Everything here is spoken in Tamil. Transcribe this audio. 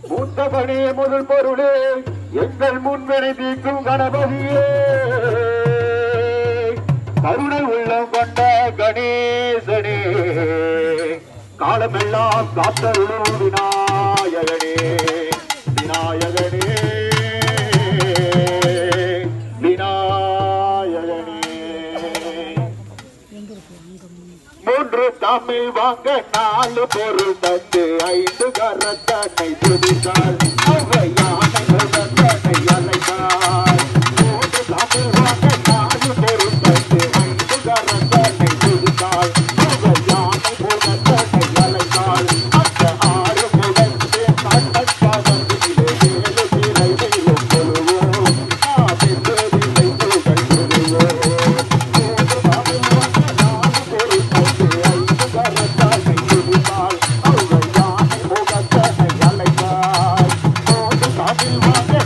மூத்தபடி முதல் பொருளே எங்கள் முன்வினை தீர்க்கும் கணபதியே கருணை உள்ளம் கொண்ட கணேசனே காலமெல்லாம் காத்தருளும் விநாயகனே விநாயகனே விநாயகனே மூன்று தமிழ் வாங்க நாலு பொருள் தந்து ஐந்து கரத்தனை துதித்தாள் யானை கரத்தனை அழைத்தாள் மூன்று தமிழ் வாங்க நாலு பொருள் தந்து ஐந்து கரத்தனை துதித்தாள் யானை கரத்தனை அழைத்தாள் அந்த ஆறு முகத்தே கண்ணக்காதத்திலே ஏழு சிறை வெயிலும் கொள்வோம் ஆபிந்திரை புகழ் கொள்வோம் மூன்று தமிழ் வாங்க நாலு பொருள் தந்து ஐந்து கரத்தனை துதித்தாள் யானை முகத்தனை அழைத்தாள் மூன்று தமிழ் வாங்க